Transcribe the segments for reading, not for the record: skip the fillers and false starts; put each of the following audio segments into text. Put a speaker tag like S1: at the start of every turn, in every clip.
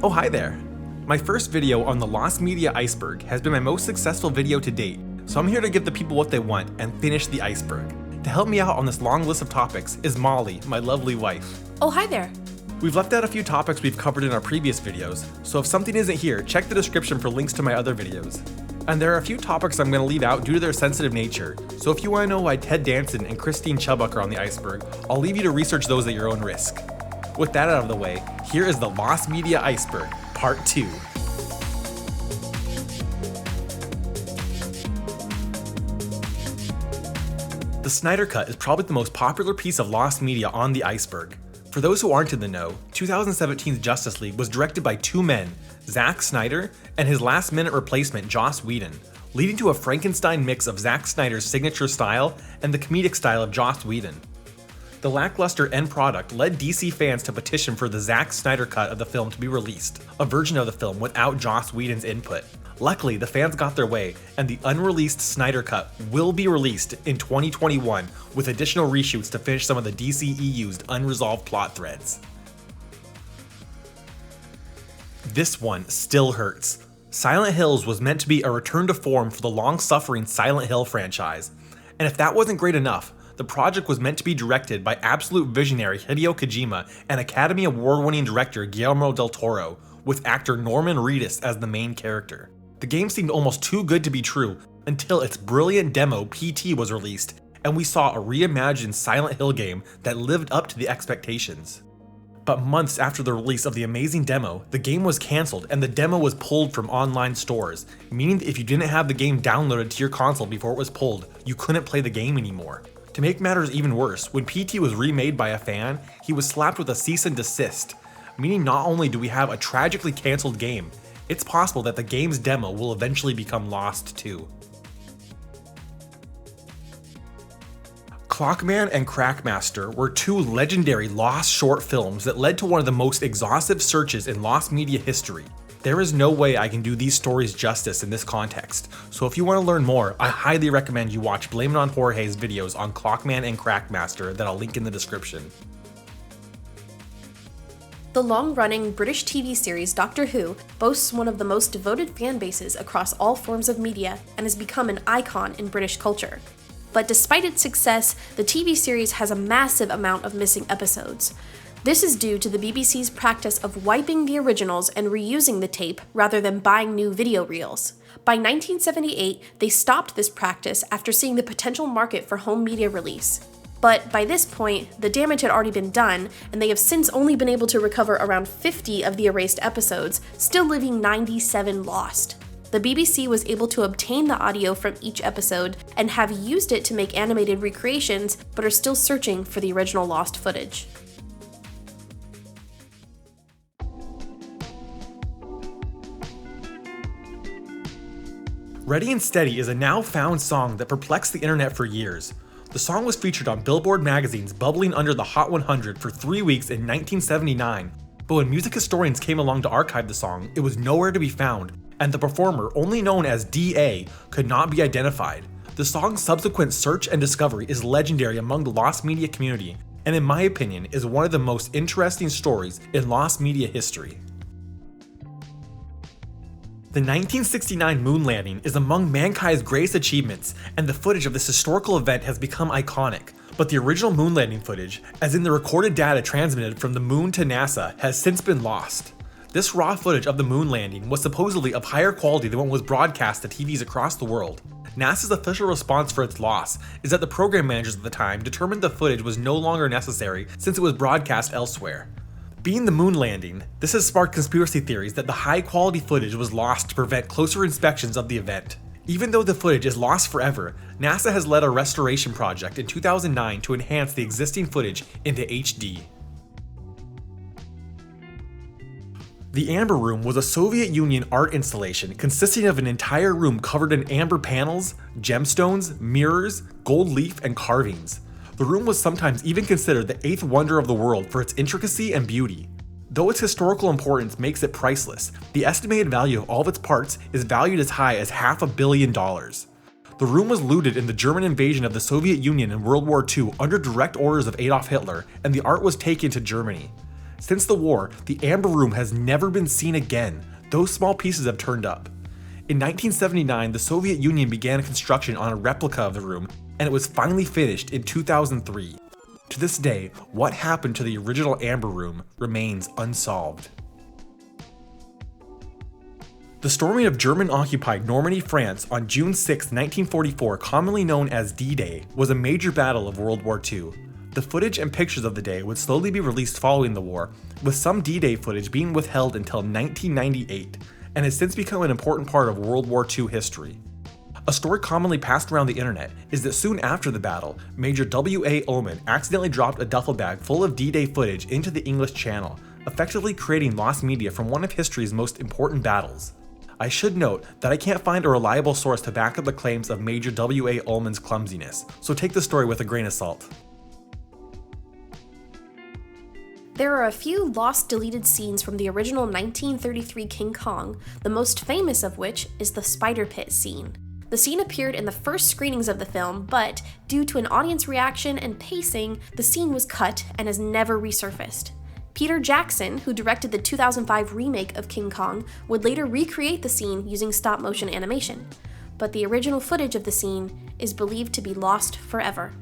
S1: Oh, hi there. My first video on the Lost Media Iceberg has been my most successful video to date, so I'm here to give the people what they want and finish the iceberg. To help me out on this long list of topics is Molly, my lovely wife.
S2: Oh, hi there.
S1: We've left out a few topics we've covered in our previous videos, so if something isn't here, check the description for links to my other videos. And there are a few topics I'm going to leave out due to their sensitive nature, so if you want to know why Ted Danson and Christine Chubbuck are on the iceberg, I'll leave you to research those at your own risk. With that out of the way, here is the Lost Media Iceberg, Part 2. The Snyder Cut is probably the most popular piece of Lost Media on the iceberg. For those who aren't in the know, 2017's Justice League was directed by two men, Zack Snyder and his last-minute replacement Joss Whedon, leading to a Frankenstein mix of Zack Snyder's signature style and the comedic style of Joss Whedon. The lackluster end product led DC fans to petition for the Zack Snyder cut of the film to be released, a version of the film without Joss Whedon's input. Luckily, the fans got their way, and the unreleased Snyder cut will be released in 2021 with additional reshoots to finish some of the DCEU's unresolved plot threads. This one still hurts. Silent Hills was meant to be a return to form for the long-suffering Silent Hill franchise, and if that wasn't great enough, the project was meant to be directed by absolute visionary Hideo Kojima and Academy Award-winning director Guillermo del Toro, with actor Norman Reedus as the main character. The game seemed almost too good to be true until its brilliant demo PT was released, and we saw a reimagined Silent Hill game that lived up to the expectations. But months after the release of the amazing demo, the game was cancelled and the demo was pulled from online stores, meaning that if you didn't have the game downloaded to your console before it was pulled, you couldn't play the game anymore. To make matters even worse, when PT was remade by a fan, he was slapped with a cease and desist, meaning not only do we have a tragically cancelled game, it's possible that the game's demo will eventually become lost too. Clockman and Crackmaster were two legendary lost short films that led to one of the most exhaustive searches in Lost Media history. There is no way I can do these stories justice in this context, so if you want to learn more, I highly recommend you watch Blameitonjorge's videos on Clockman and Crackmaster that I'll link in the description.
S2: The long-running British TV series Doctor Who boasts one of the most devoted fan bases across all forms of media and has become an icon in British culture. But despite its success, the TV series has a massive amount of missing episodes. This is due to the BBC's practice of wiping the originals and reusing the tape rather than buying new video reels. By 1978, they stopped this practice after seeing the potential market for home media release. But by this point, the damage had already been done, and they have since only been able to recover around 50 of the erased episodes, still leaving 97 lost. The BBC was able to obtain the audio from each episode and have used it to make animated recreations, but are still searching for the original lost footage.
S1: Ready and Steady is a now found song that perplexed the internet for years. The song was featured on Billboard magazine's Bubbling Under the Hot 100 for 3 weeks in 1979, but when music historians came along to archive the song, it was nowhere to be found, and the performer, only known as DA, could not be identified. The song's subsequent search and discovery is legendary among the Lost Media community, and in my opinion is one of the most interesting stories in Lost Media history. The 1969 moon landing is among mankind's greatest achievements, and the footage of this historical event has become iconic. But the original moon landing footage, as in the recorded data transmitted from the moon to NASA, has since been lost. This raw footage of the moon landing was supposedly of higher quality than what was broadcast to TVs across the world. NASA's official response for its loss is that the program managers at the time determined the footage was no longer necessary since it was broadcast elsewhere. Being the moon landing, this has sparked conspiracy theories that the high-quality footage was lost to prevent closer inspections of the event. Even though the footage is lost forever, NASA has led a restoration project in 2009 to enhance the existing footage into HD. The Amber Room was a Soviet Union art installation consisting of an entire room covered in amber panels, gemstones, mirrors, gold leaf, and carvings. The room was sometimes even considered the eighth wonder of the world for its intricacy and beauty. Though its historical importance makes it priceless, the estimated value of all of its parts is valued as high as $500 million. The room was looted in the German invasion of the Soviet Union in World War II under direct orders of Adolf Hitler, and the art was taken to Germany. Since the war, the Amber Room has never been seen again. Those small pieces have turned up. In 1979, the Soviet Union began construction on a replica of the room, and it was finally finished in 2003. To this day, what happened to the original Amber Room remains unsolved. The storming of German-occupied Normandy, France on June 6, 1944, commonly known as D-Day, was a major battle of World War II. The footage and pictures of the day would slowly be released following the war, with some D-Day footage being withheld until 1998, and has since become an important part of World War II history. A story commonly passed around the internet is that soon after the battle, Major W.A. Ullman accidentally dropped a duffel bag full of D-Day footage into the English Channel, effectively creating lost media from one of history's most important battles. I should note that I can't find a reliable source to back up the claims of Major W.A. Ullman's clumsiness, so take the story with a grain of salt.
S2: There are a few lost deleted scenes from the original 1933 King Kong, the most famous of which is the spider pit scene. The scene appeared in the first screenings of the film, but due to an audience reaction and pacing, the scene was cut and has never resurfaced. Peter Jackson, who directed the 2005 remake of King Kong, would later recreate the scene using stop-motion animation, but the original footage of the scene is believed to be lost forever.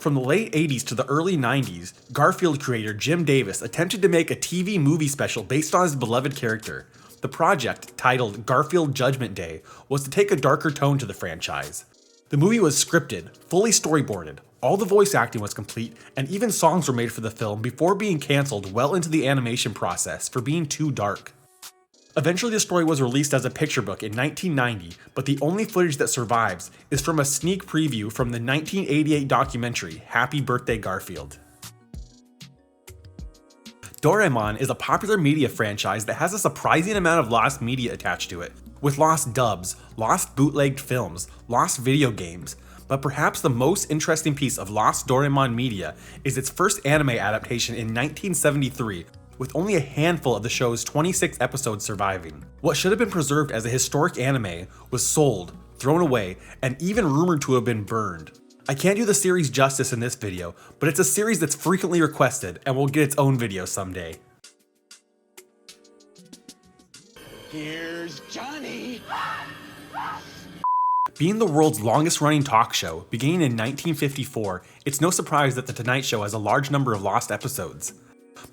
S1: From the late 80s to the early 90s, Garfield creator Jim Davis attempted to make a TV movie special based on his beloved character. The project, titled Garfield Judgment Day, was to take a darker tone to the franchise. The movie was scripted, fully storyboarded, all the voice acting was complete, and even songs were made for the film before being cancelled well into the animation process for being too dark. Eventually the story was released as a picture book in 1990, but the only footage that survives is from a sneak preview from the 1988 documentary Happy Birthday Garfield. Doraemon is a popular media franchise that has a surprising amount of lost media attached to it, with lost dubs, lost bootlegged films, lost video games, but perhaps the most interesting piece of lost Doraemon media is its first anime adaptation in 1973, with only a handful of the show's 26 episodes surviving. What should have been preserved as a historic anime was sold, thrown away, and even rumored to have been burned. I can't do the series justice in this video, but it's a series that's frequently requested and will get its own video someday.
S3: Here's Johnny!
S1: Being the world's longest running talk show, beginning in 1954, it's no surprise that The Tonight Show has a large number of lost episodes.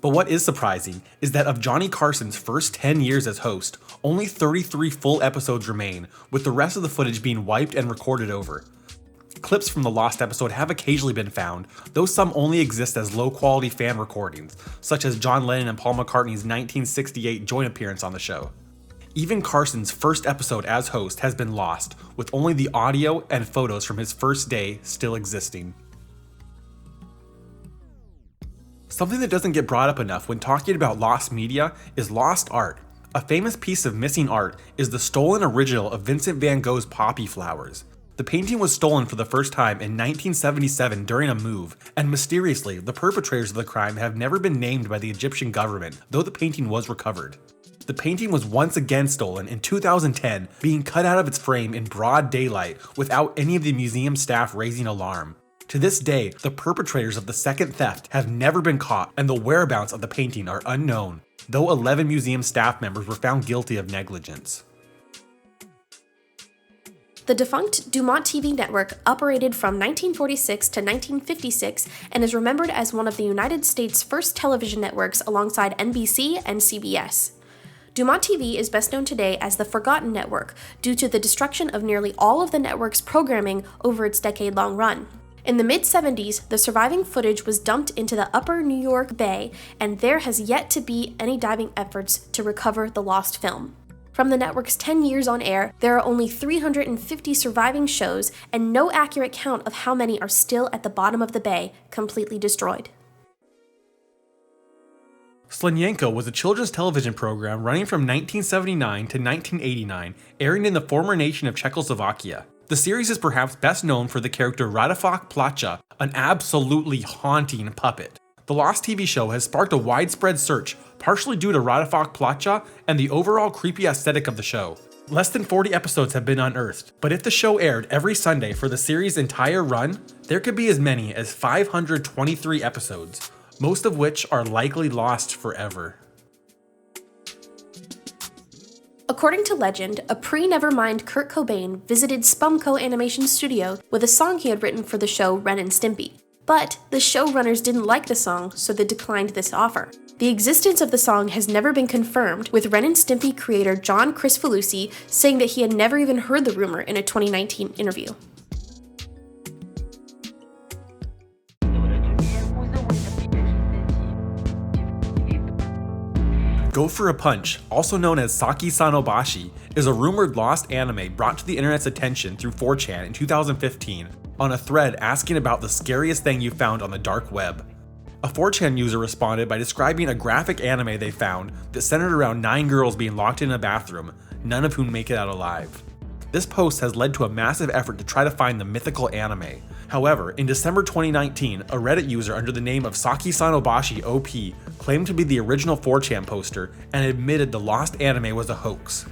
S1: But what is surprising is that of Johnny Carson's first 10 years as host, only 33 full episodes remain, with the rest of the footage being wiped and recorded over. Clips from the lost episode have occasionally been found, though some only exist as low-quality fan recordings, such as John Lennon and Paul McCartney's 1968 joint appearance on the show. Even Carson's first episode as host has been lost, with only the audio and photos from his first day still existing. Something that doesn't get brought up enough when talking about lost media is lost art. A famous piece of missing art is the stolen original of Vincent van Gogh's Poppy Flowers. The painting was stolen for the first time in 1977 during a move, and mysteriously, the perpetrators of the crime have never been named by the Egyptian government, though the painting was recovered. The painting was once again stolen in 2010, being cut out of its frame in broad daylight without any of the museum staff raising alarm. To this day, the perpetrators of the second theft have never been caught, and the whereabouts of the painting are unknown, though 11 museum staff members were found guilty of negligence.
S2: The defunct Dumont TV network operated from 1946 to 1956 and is remembered as one of the United States' first television networks alongside NBC and CBS. Dumont TV is best known today as the Forgotten Network due to the destruction of nearly all of the network's programming over its decade-long run. In the mid-70s, the surviving footage was dumped into the upper New York Bay, and there has yet to be any diving efforts to recover the lost film. From the network's 10 years on air, there are only 350 surviving shows and no accurate count of how many are still at the bottom of the bay, completely destroyed.
S1: Slenyanko was a children's television program running from 1979 to 1989, airing in the former nation of Czechoslovakia. The series is perhaps best known for the character Radofák Placha, an absolutely haunting puppet. The Lost TV show has sparked a widespread search, partially due to Radofák Placha and the overall creepy aesthetic of the show. Less than 40 episodes have been unearthed, but if the show aired every Sunday for the series' entire run, there could be as many as 523 episodes, most of which are likely lost forever.
S2: According to legend, a pre-Nevermind Kurt Cobain visited Spumco Animation Studio with a song he had written for the show Ren and Stimpy. But the showrunners didn't like the song, so they declined this offer. The existence of the song has never been confirmed, with Ren and Stimpy creator John Kricfalusi saying that he had never even heard the rumor in a 2019 interview.
S1: Go for a Punch, also known as Saki-san Obashi, is a rumored lost anime brought to the internet's attention through 4chan in 2015 on a thread asking about the scariest thing you found on the dark web. A 4chan user responded by describing a graphic anime they found that centered around 9 girls being locked in a bathroom, none of whom make it out alive. This post has led to a massive effort to try to find the mythical anime. However, in December 2019, a Reddit user under the name of Saki-san Obashi OP claimed to be the original 4chan poster and admitted the lost anime was a hoax.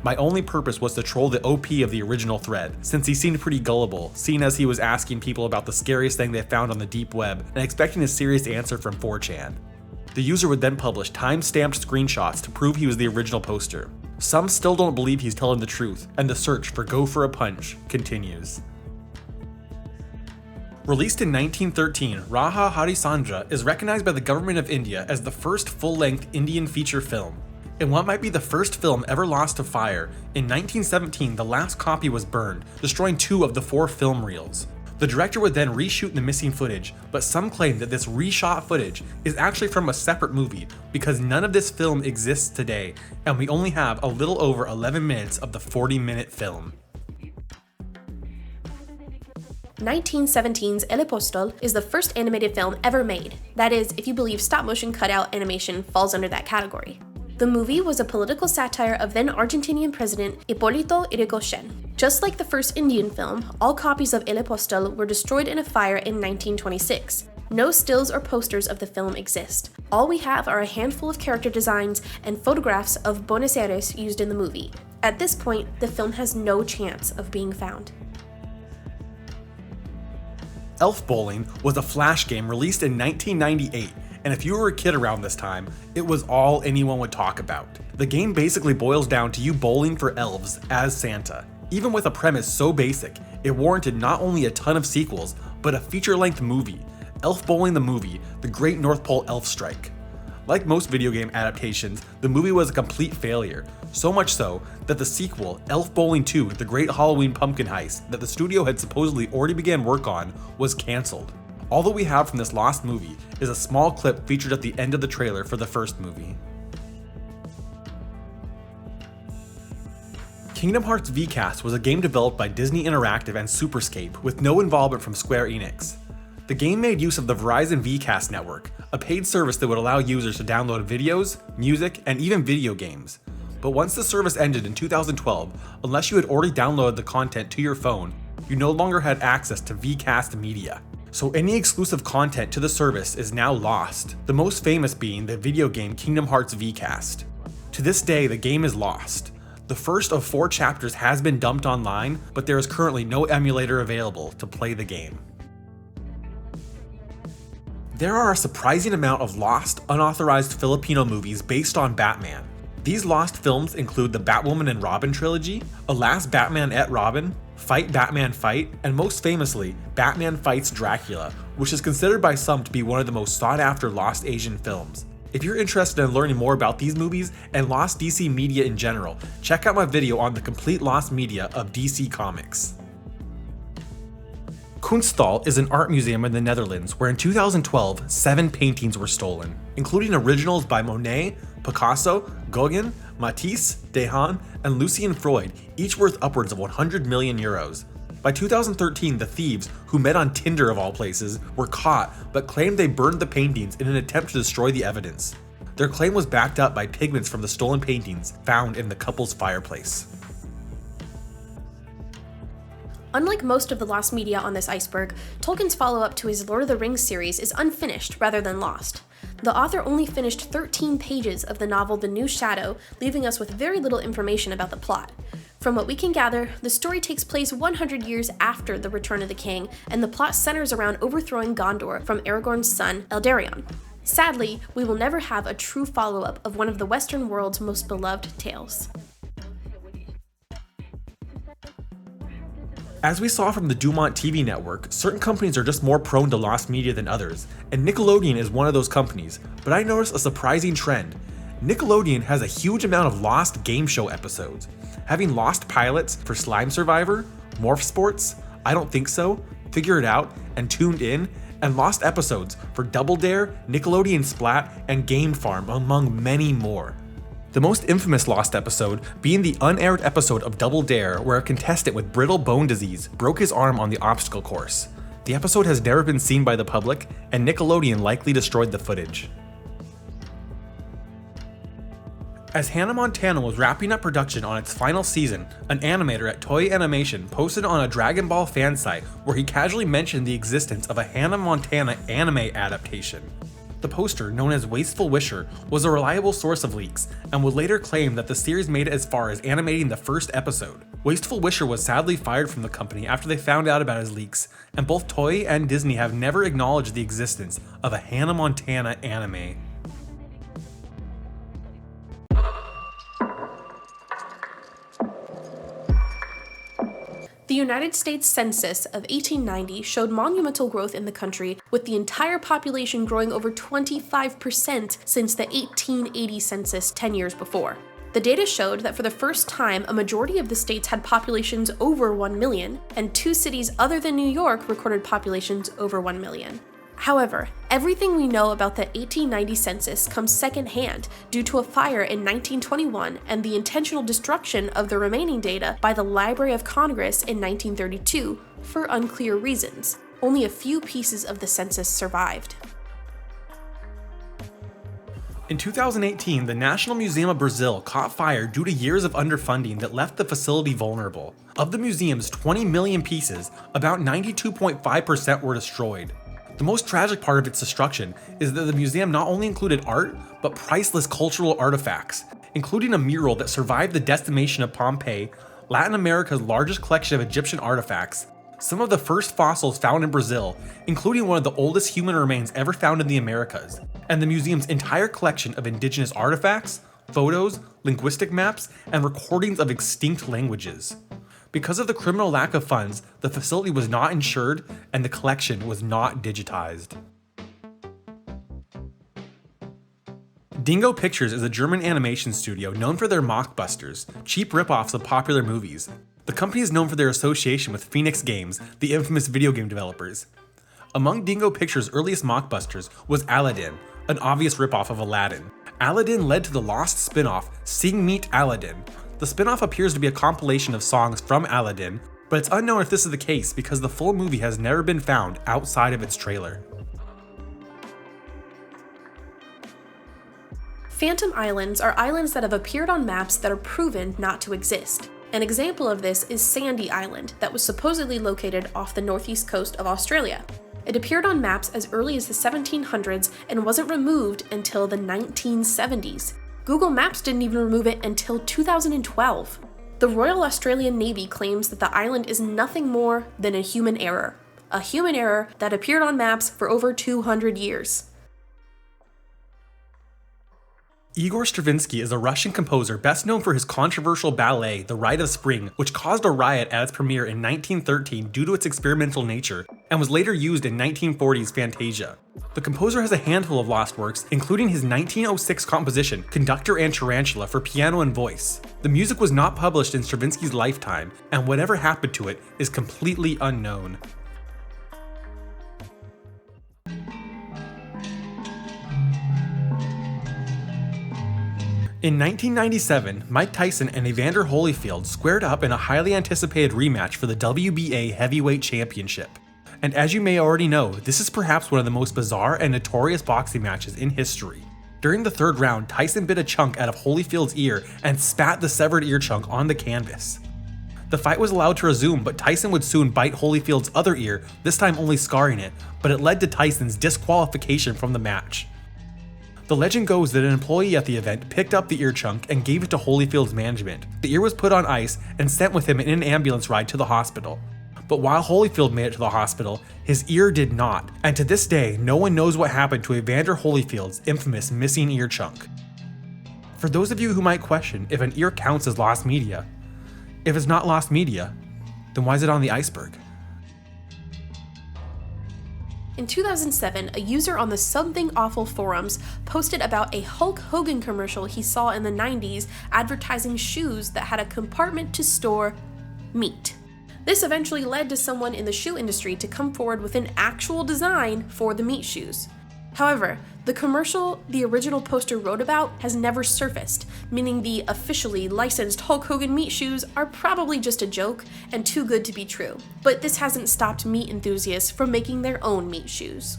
S1: My only purpose was to troll the OP of the original thread, since he seemed pretty gullible, seeing as he was asking people about the scariest thing they found on the deep web and expecting a serious answer from 4chan. The user would then publish time-stamped screenshots to prove he was the original poster. Some still don't believe he's telling the truth, and the search for Go for a Punch continues. Released in 1913, Raja Harisandra is recognized by the government of India as the first full-length Indian feature film. In what might be the first film ever lost to fire, in 1917 the last copy was burned, destroying 2 of the 4 film reels. The director would then reshoot the missing footage, but some claim that this reshot footage is actually from a separate movie because none of this film exists today, and we only have a little over 11 minutes of the 40-minute film.
S2: 1917's El Apostol is the first animated film ever made. That is, if you believe stop-motion cutout animation falls under that category. The movie was a political satire of then Argentinian President Hipólito Yrigoyen. Just like the first Indian film, all copies of El Apostol were destroyed in a fire in 1926. No stills or posters of the film exist. All we have are a handful of character designs and photographs of Buenos Aires used in the movie. At this point, the film has no chance of being found.
S1: Elf Bowling was a Flash game released in 1998, and if you were a kid around this time, it was all anyone would talk about. The game basically boils down to you bowling for elves as Santa. Even with a premise so basic, it warranted not only a ton of sequels, but a feature-length movie, Elf Bowling the Movie: The Great North Pole Elf Strike. Like most video game adaptations, the movie was a complete failure, so much so that the sequel, Elf Bowling 2: The Great Halloween Pumpkin Heist, that the studio had supposedly already began work on, was cancelled. All that we have from this lost movie is a small clip featured at the end of the trailer for the first movie. Kingdom Hearts VCast was a game developed by Disney Interactive and Superscape with no involvement from Square Enix. The game made use of the Verizon VCast network, a paid service that would allow users to download videos, music, and even video games. But once the service ended in 2012, unless you had already downloaded the content to your phone, you no longer had access to VCast media. So any exclusive content to the service is now lost, the most famous being the video game Kingdom Hearts VCast. To this day, the game is lost. The first of 4 chapters has been dumped online, but there is currently no emulator available to play the game. There are a surprising amount of lost, unauthorized Filipino movies based on Batman. These lost films include the Batwoman and Robin trilogy, Alas Batman et Robin, Fight Batman Fight, and most famously, Batman Fights Dracula, which is considered by some to be one of the most sought-after lost Asian films. If you're interested in learning more about these movies and lost DC media in general, check out my video on the complete lost media of DC Comics. Kunsthal is an art museum in the Netherlands where in 2012, 7 paintings were stolen, including originals by Monet, Picasso, Gauguin, Matisse, Dehaene, and Lucien Freud, each worth upwards of 100 million euros. By 2013, the thieves, who met on Tinder of all places, were caught but claimed they burned the paintings in an attempt to destroy the evidence. Their claim was backed up by pigments from the stolen paintings found in the couple's fireplace.
S2: Unlike most of the lost media on this iceberg, Tolkien's follow-up to his Lord of the Rings series is unfinished rather than lost. The author only finished 13 pages of the novel The New Shadow, leaving us with very little information about the plot. From what we can gather, the story takes place 100 years after the Return of the King, and the plot centers around overthrowing Gondor from Aragorn's son, Eldarion. Sadly, we will never have a true follow-up of one of the Western world's most beloved tales.
S1: As we saw from the Dumont TV network, certain companies are just more prone to lost media than others, and Nickelodeon is one of those companies, but I noticed a surprising trend. Nickelodeon has a huge amount of lost game show episodes, having lost pilots for Slime Survivor, Morph Sports, I Don't Think So, Figure It Out, and Tuned In, and lost episodes for Double Dare, Nickelodeon Splat, and Game Farm, among many more. The most infamous lost episode being the unaired episode of Double Dare where a contestant with brittle bone disease broke his arm on the obstacle course. The episode has never been seen by the public, and Nickelodeon likely destroyed the footage. As Hannah Montana was wrapping up production on its final season, an animator at Toei Animation posted on a Dragon Ball fan site where he casually mentioned the existence of a Hannah Montana anime adaptation. The poster, known as Wasteful Wisher, was a reliable source of leaks, and would later claim that the series made it as far as animating the first episode. Wasteful Wisher was sadly fired from the company after they found out about his leaks, and both Toei and Disney have never acknowledged the existence of a Hannah Montana anime.
S2: The United States Census of 1890 showed monumental growth in the country, with the entire population growing over 25% since the 1880 census 10 years before. The data showed that for the first time, a majority of the states had populations over 1 million, and 2 cities other than New York recorded populations over 1 million. However, everything we know about the 1890 census comes secondhand due to a fire in 1921 and the intentional destruction of the remaining data by the Library of Congress in 1932 for unclear reasons. Only a few pieces of the census survived.
S1: In 2018, the National Museum of Brazil caught fire due to years of underfunding that left the facility vulnerable. Of the museum's 20 million pieces, about 92.5% were destroyed. The most tragic part of its destruction is that the museum not only included art, but priceless cultural artifacts, including a mural that survived the decimation of Pompeii, Latin America's largest collection of Egyptian artifacts, some of the first fossils found in Brazil, including one of the oldest human remains ever found in the Americas, and the museum's entire collection of indigenous artifacts, photos, linguistic maps, and recordings of extinct languages. Because of the criminal lack of funds, the facility was not insured and the collection was not digitized. Dingo Pictures is a German animation studio known for their mockbusters, cheap ripoffs of popular movies. The company is known for their association with Phoenix Games, the infamous video game developers. Among Dingo Pictures' earliest mockbusters was Aladdin, an obvious ripoff of Aladdin. Aladdin led to the Lost spin-off, Sing Meet Aladdin. The spin-off appears to be a compilation of songs from Aladdin, but it's unknown if this is the case because the full movie has never been found outside of its trailer.
S2: Phantom islands are islands that have appeared on maps that are proven not to exist. An example of this is Sandy Island, that was supposedly located off the northeast coast of Australia. It appeared on maps as early as the 1700s and wasn't removed until the 1970s. Google Maps didn't even remove it until 2012. The Royal Australian Navy claims that the island is nothing more than a human error that appeared on maps for over 200 years.
S1: Igor Stravinsky is a Russian composer best known for his controversial ballet, The Rite of Spring, which caused a riot at its premiere in 1913 due to its experimental nature, and was later used in 1940's Fantasia. The composer has a handful of lost works, including his 1906 composition, Conductor and Tarantula, for piano and voice. The music was not published in Stravinsky's lifetime, and whatever happened to it is completely unknown. In 1997, Mike Tyson and Evander Holyfield squared up in a highly anticipated rematch for the WBA Heavyweight Championship. And as you may already know, this is perhaps one of the most bizarre and notorious boxing matches in history. During the third round, Tyson bit a chunk out of Holyfield's ear and spat the severed ear chunk on the canvas. The fight was allowed to resume, but Tyson would soon bite Holyfield's other ear, this time only scarring it, but it led to Tyson's disqualification from the match. The legend goes that an employee at the event picked up the ear chunk and gave it to Holyfield's management. The ear was put on ice and sent with him in an ambulance ride to the hospital. But while Holyfield made it to the hospital, his ear did not, and to this day, no one knows what happened to Evander Holyfield's infamous missing ear chunk. For those of you who might question if an ear counts as lost media, if it's not lost media, then why is it on the iceberg?
S2: In 2007, a user on the Something Awful forums posted about a Hulk Hogan commercial he saw in the 90s advertising shoes that had a compartment to store meat. This eventually led to someone in the shoe industry to come forward with an actual design for the meat shoes. However, the commercial the original poster wrote about has never surfaced, meaning the officially licensed Hulk Hogan meat shoes are probably just a joke and too good to be true. But this hasn't stopped meat enthusiasts from making their own meat shoes.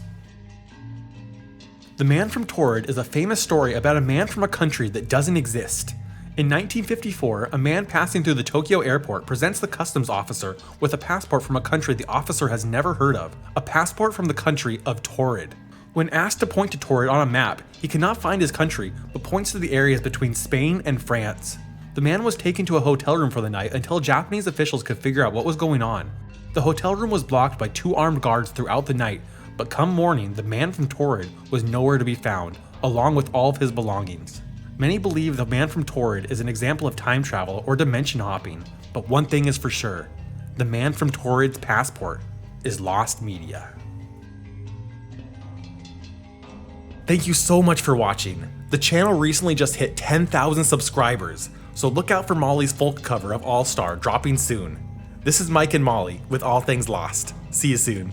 S1: The Man from Torrid is a famous story about a man from a country that doesn't exist. In 1954, a man passing through the Tokyo airport presents the customs officer with a passport from a country the officer has never heard of, a passport from the country of Torrid. When asked to point to Torrid on a map, he cannot find his country, but points to the areas between Spain and France. The man was taken to a hotel room for the night until Japanese officials could figure out what was going on. The hotel room was blocked by 2 armed guards throughout the night, but come morning, the man from Torrid was nowhere to be found, along with all of his belongings. Many believe the Man from Torrid is an example of time travel or dimension hopping, but one thing is for sure, the Man from Torrid's passport is lost media. Thank you so much for watching. The channel recently just hit 10,000 subscribers, so look out for Molly's folk cover of All Star dropping soon. This is Mike and Molly with All Things Lost. See you soon.